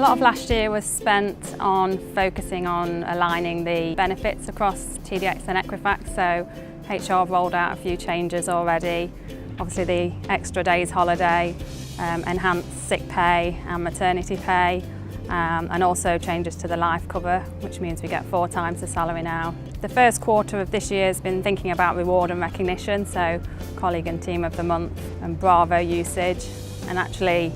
A lot of last year was spent on focusing on aligning the benefits across TDX and Equifax, so HR rolled out a few changes already. Obviously the extra days holiday, enhanced sick pay and maternity pay, and also changes to the life cover, which means we get 4 times the salary now. The first quarter of this year has been thinking about reward and recognition, so colleague and team of the month and Bravo usage, and actually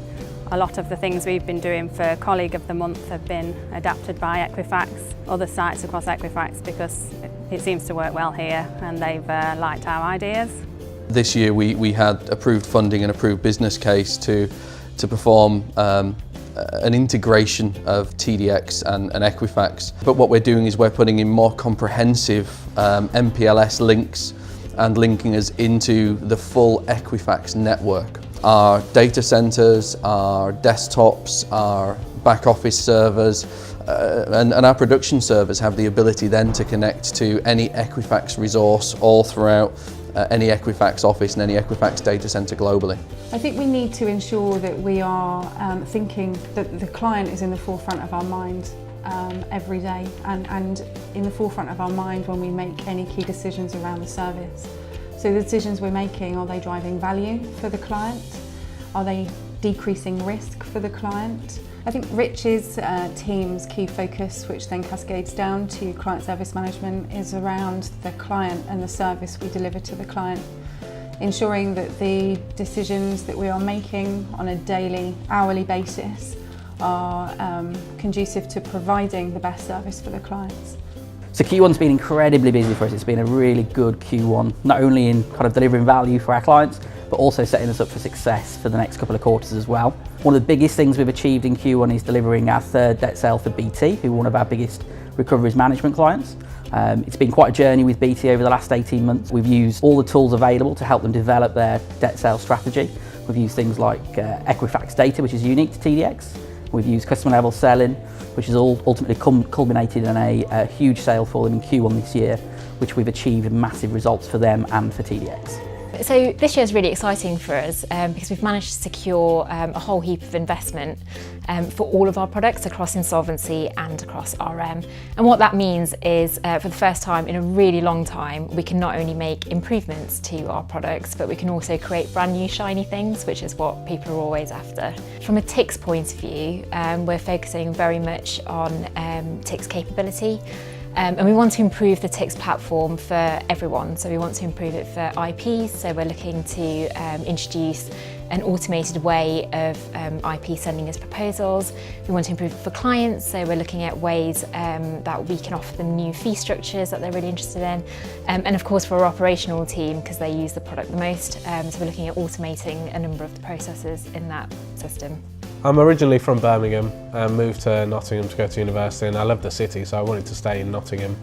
a lot of the things we've been doing for colleague of the month have been adapted by Equifax, other sites across Equifax, because it seems to work well here and they've liked our ideas. This year we had approved funding and approved business case to perform an integration of TDX and Equifax. But what we're doing is we're putting in more comprehensive MPLS links and linking us into the full Equifax network. Our data centers, our desktops, our back office servers and our production servers have the ability then to connect to any Equifax resource all throughout any Equifax office and any Equifax data center globally. I think we need to ensure that we are thinking that the client is in the forefront of our mind every day and in the forefront of our mind when we make any key decisions around the service. So the decisions we're making, are they driving value for the client? Are they decreasing risk for the client? I think Rich's team's key focus, which then cascades down to client service management, is around the client and the service we deliver to the client, ensuring that the decisions that we are making on a daily, hourly basis are conducive to providing the best service for the clients. So Q1's been incredibly busy for us. It's been a really good Q1, not only in kind of delivering value for our clients, but also setting us up for success for the next couple of quarters as well. One of the biggest things we've achieved in Q1 is delivering our 3rd debt sale for BT, who are one of our biggest recoveries management clients. It's been quite a journey with BT over the last 18 months. We've used all the tools available to help them develop their debt sale strategy. We've used things like Equifax data, which is unique to TDX. We've used customer level selling, which has all ultimately culminated in a huge sale for them in Q1 this year, which we've achieved massive results for them and for TDX. So this year is really exciting for us because we've managed to secure a whole heap of investment for all of our products across insolvency and across RM. And what that means is for the first time in a really long time, we can not only make improvements to our products, but we can also create brand new shiny things, which is what people are always after. From a TICS point of view, we're focusing very much on TICS capability. And we want to improve the TICS platform for everyone. So we want to improve it for IPs. So we're looking to introduce an automated way of IP sending us proposals. We want to improve it for clients. So we're looking at ways that we can offer them new fee structures that they're really interested in. And of course for our operational team, because they use the product the most. So we're looking at automating a number of the processes in that system. I'm originally from Birmingham and moved to Nottingham to go to university, and I love the city, so I wanted to stay in Nottingham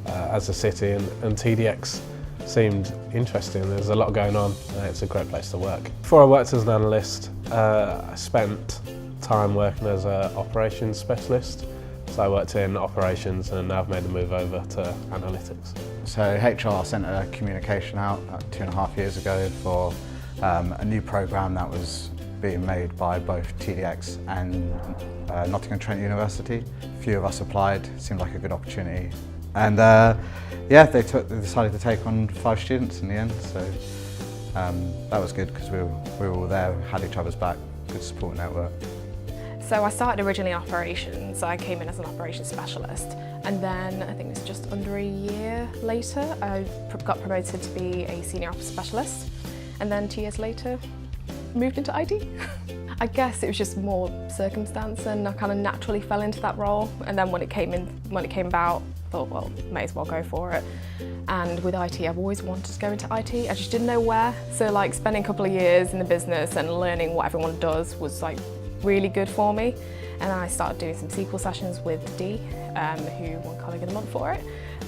as a city, and TDX seemed interesting. There's a lot going on, it's a great place to work. Before I worked as an analyst, I spent time working as an operations specialist. So I worked in operations and now I've made the move over to analytics. So HR sent a communication out 2.5 years ago for a new programme that was being made by both TDX and Nottingham Trent University. A few of us applied, seemed like a good opportunity. And yeah, they decided to take on 5 students in the end, so that was good because we were all there, had each other's back, good support network. So I started originally in operations. I came in as an operations specialist, and then I think it was just under a year later I got promoted to be a senior ops specialist, and then 2 years later moved into IT. I guess it was just more circumstance, and I kind of naturally fell into that role. And then when it came about, I thought, well, may as well go for it. And with IT, I've always wanted to go into IT. I just didn't know where. So like spending a couple of years in the business and learning what everyone does was like really good for me. And I started doing some SQL sessions with Dee, who won Colleague of the Month for it,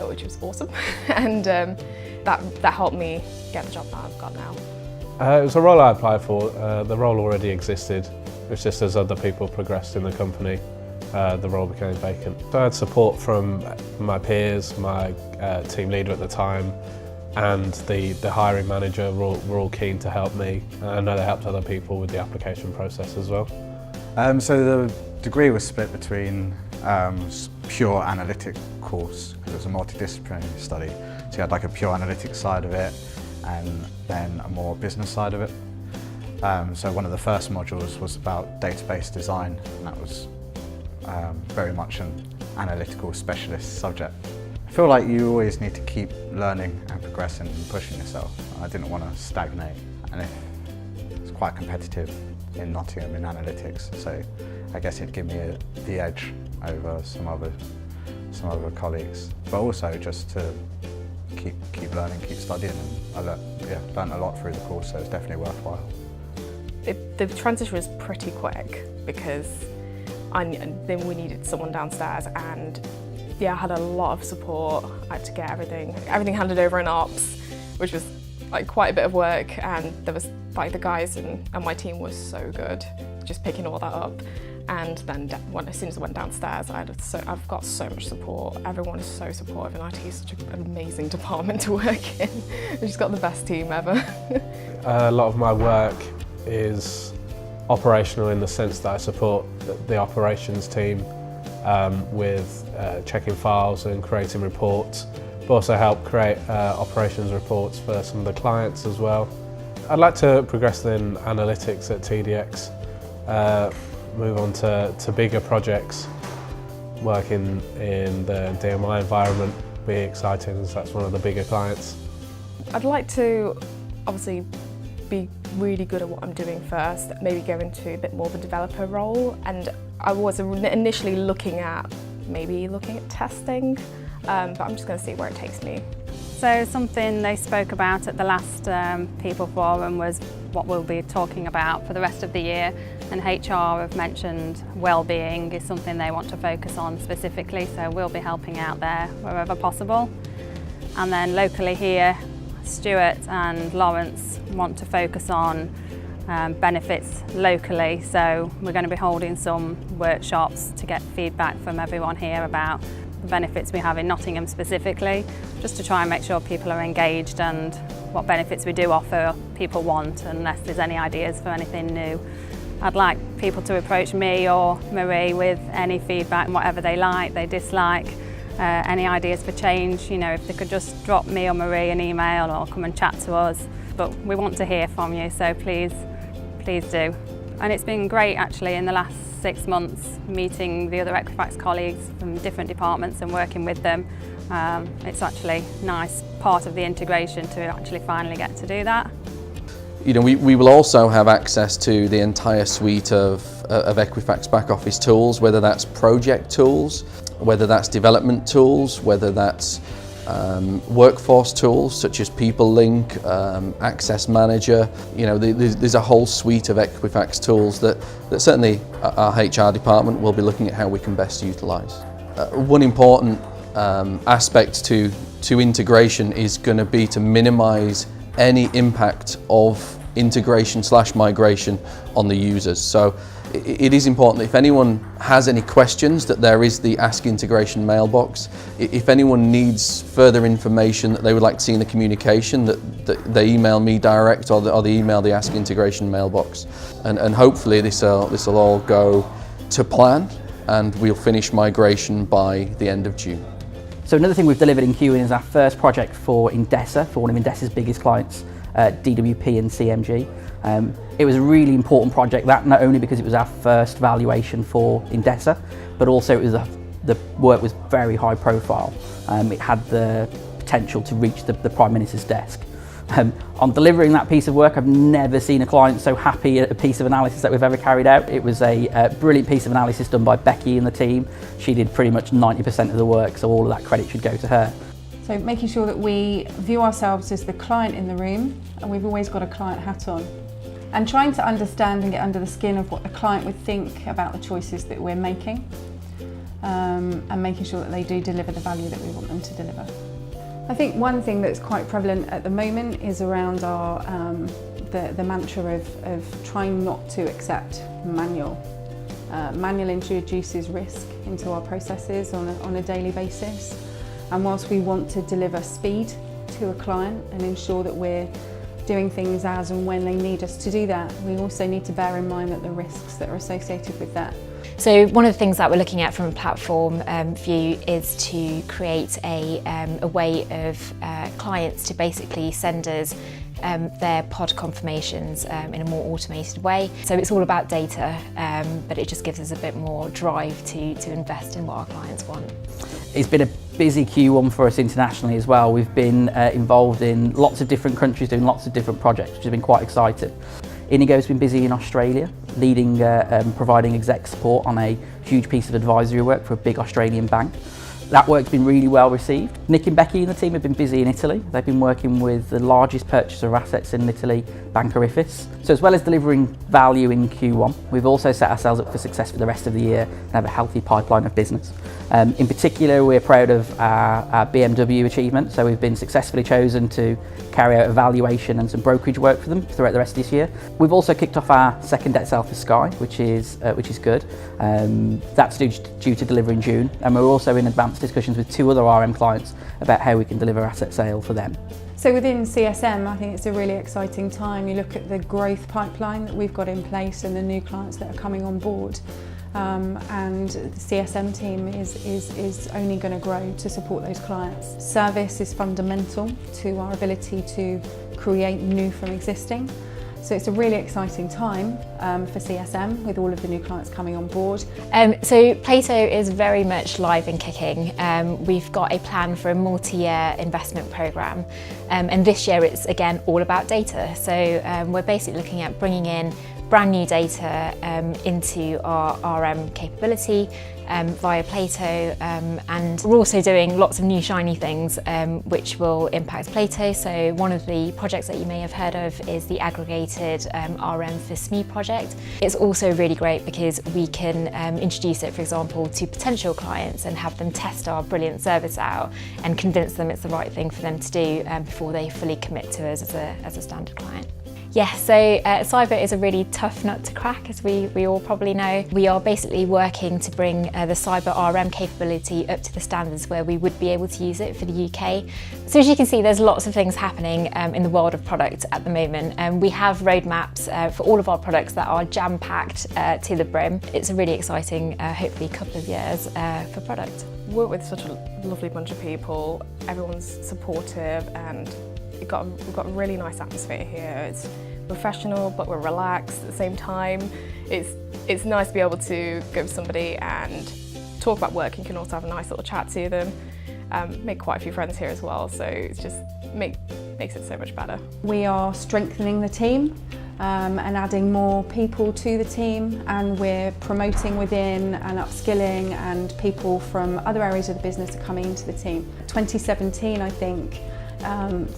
which was awesome. And that helped me get the job that I've got now. It was a role I applied for. The role already existed. It was just as other people progressed in the company, the role became vacant. So I had support from my peers, my team leader at the time, and the hiring manager were all keen to help me. And I know they helped other people with the application process as well. So the degree was split between pure analytic course, because it was a multidisciplinary study. So you had like a pure analytics side of it and then a more business side of it. So one of the first modules was about database design, and that was very much an analytical specialist subject. I feel like you always need to keep learning and progressing and pushing yourself. I didn't want to stagnate, and it's quite competitive in Nottingham in analytics, so I guess it'd give me the edge over some other colleagues, but also just to keep learning, keep studying, and I learned a lot through the course, so it's definitely worthwhile. The transition was pretty quick because then we needed someone downstairs, and I had a lot of support. I had to get everything handed over in ops, which was like quite a bit of work, and there was like the guys and my team was so good, just picking all that up. And then as soon as I went downstairs, I've got so much support. Everyone is so supportive, and IT is such an amazing department to work in. We've just got the best team ever. A lot of my work is operational in the sense that I support the operations team with checking files and creating reports, but also help create operations reports for some of the clients as well. I'd like to progress in analytics at TDX, move on to bigger projects, working in the DMI environment, be exciting as that's one of the bigger clients. I'd like to obviously be really good at what I'm doing first, maybe go into a bit more of a developer role, and I was initially looking at testing, but I'm just going to see where it takes me. So something they spoke about at the last People Forum was what we'll be talking about for the rest of the year, and HR have mentioned well-being is something they want to focus on specifically, so we'll be helping out there wherever possible. And then locally here, Stuart and Lawrence want to focus on benefits locally, so we're going to be holding some workshops to get feedback from everyone here about the benefits we have in Nottingham specifically, just to try and make sure people are engaged and what benefits we do offer people want, unless there's any ideas for anything new. I'd like people to approach me or Marie with any feedback, whatever they like, they dislike, any ideas for change. You know, if they could just drop me or Marie an email or come and chat to us. But we want to hear from you, so please do. And it's been great actually in the last 6 months meeting the other Equifax colleagues from different departments and working with them. It's actually a nice part of the integration to actually finally get to do that. You know, we will also have access to the entire suite of Equifax back office tools, whether that's project tools, whether that's development tools, whether that's workforce tools such as PeopleLink, Access Manager. You know, there's a whole suite of Equifax tools that certainly our HR department will be looking at how we can best utilise. One important aspect to integration is going to be to minimise any impact of integration/migration on the users. So it is important that if anyone has any questions, that there is the Ask Integration mailbox. If anyone needs further information that they would like to see in the communication, that they email me direct or they email the Ask Integration mailbox. And hopefully this will all go to plan and we'll finish migration by the end of June. So another thing we've delivered in Q1 is our first project for Indesa, for one of Indesa's biggest clients, DWP and CMG. It was a really important project, that not only because it was our first valuation for Indesa, but also it was the work was very high profile. It had the potential to reach the Prime Minister's desk. On delivering that piece of work, I've never seen a client so happy at a piece of analysis that we've ever carried out. It was a brilliant piece of analysis done by Becky and the team. She did pretty much 90% of the work, so all of that credit should go to her. So making sure that we view ourselves as the client in the room, and we've always got a client hat on. And trying to understand and get under the skin of what the client would think about the choices that we're making, and making sure that they do deliver the value that we want them to deliver. I think one thing that's quite prevalent at the moment is around our the mantra of trying not to accept manual. Manual introduces risk into our processes on a daily basis, and whilst we want to deliver speed to a client and ensure that we're doing things as and when they need us to do that, we also need to bear in mind that the risks that are associated with that. So one of the things that we're looking at from a platform view is to create a way of clients to basically send us their pod confirmations in a more automated way. So it's all about data, but it just gives us a bit more drive to invest in what our clients want. It's been a busy Q1 for us internationally as well. We've been involved in lots of different countries doing lots of different projects, which has been quite exciting. Inigo's been busy in Australia, leading, providing exec support on a huge piece of advisory work for a big Australian bank. That work's been really well received. Nick and Becky and the team have been busy in Italy. They've been working with the largest purchaser of assets in Italy, Banca Ifis. So as well as delivering value in Q1, we've also set ourselves up for success for the rest of the year and have a healthy pipeline of business. In particular, we're proud of our BMW achievement. So we've been successfully chosen to carry out evaluation and some brokerage work for them throughout the rest of this year. We've also kicked off our second debt sale for Sky, which is good. That's due to deliver in June, and we're also in advanced discussions with 2 other RM clients about how we can deliver asset sale for them. So within CSM, I think it's a really exciting time. You look at the growth pipeline that we've got in place and the new clients that are coming on board. And the CSM team is only going to grow to support those clients. Service is fundamental to our ability to create new from existing. So it's a really exciting time for CSM with all of the new clients coming on board. So Plato is very much live and kicking. We've got a plan for a multi-year investment programme, and this year it's again all about data. So we're basically looking at bringing in brand new data into our RM capability via Plato, and we're also doing lots of new shiny things which will impact Plato. So one of the projects that you may have heard of is the aggregated RM for SME project. It's also really great because we can introduce it, for example, to potential clients and have them test our brilliant service out and convince them it's the right thing for them to do before they fully commit to us as a standard client. Yeah, so cyber is a really tough nut to crack, as we all probably know. We are basically working to bring the cyber RM capability up to the standards where we would be able to use it for the UK. So as you can see, there's lots of things happening in the world of product at the moment. We have roadmaps for all of our products that are jam-packed to the brim. It's a really exciting, hopefully, couple of years for product. Work with such a lovely bunch of people, everyone's supportive, and we've got a really nice atmosphere here. It's professional, but we're relaxed at the same time. It's nice to be able to go with somebody and talk about work. You can also have a nice little chat to them. Make quite a few friends here as well, so it's just makes it so much better. We are strengthening the team and adding more people to the team, and we're promoting within and upskilling, and people from other areas of the business are coming into the team. 2017, I think,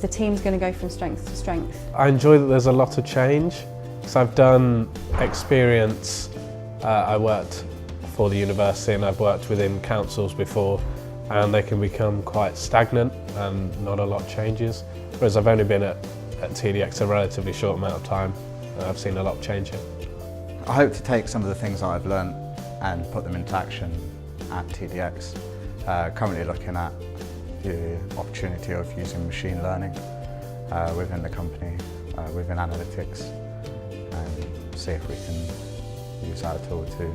the team's going to go from strength to strength. I enjoy that there's a lot of change, because I've done experience. I worked for the university and I've worked within councils before, and they can become quite stagnant and not a lot changes. Whereas I've only been at TDX a relatively short amount of time, and I've seen a lot change here. I hope to take some of the things that I've learned and put them into action at TDX. Currently looking at the opportunity of using machine learning within the company, within analytics, and see if we can use that tool to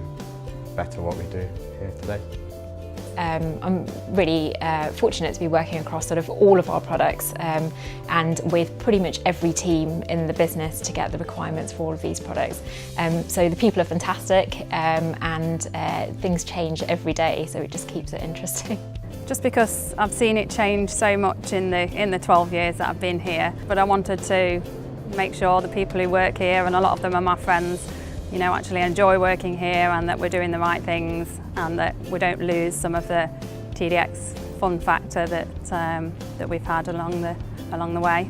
better what we do here today. I'm really fortunate to be working across sort of all of our products and with pretty much every team in the business to get the requirements for all of these products. So the people are fantastic, and things change every day, so it just keeps it interesting. Just because I've seen it change so much in the 12 years that I've been here, but I wanted to make sure the people who work here, and a lot of them are my friends, you know, actually enjoy working here, and that we're doing the right things, and that we don't lose some of the TDX fun factor that we've had along the way.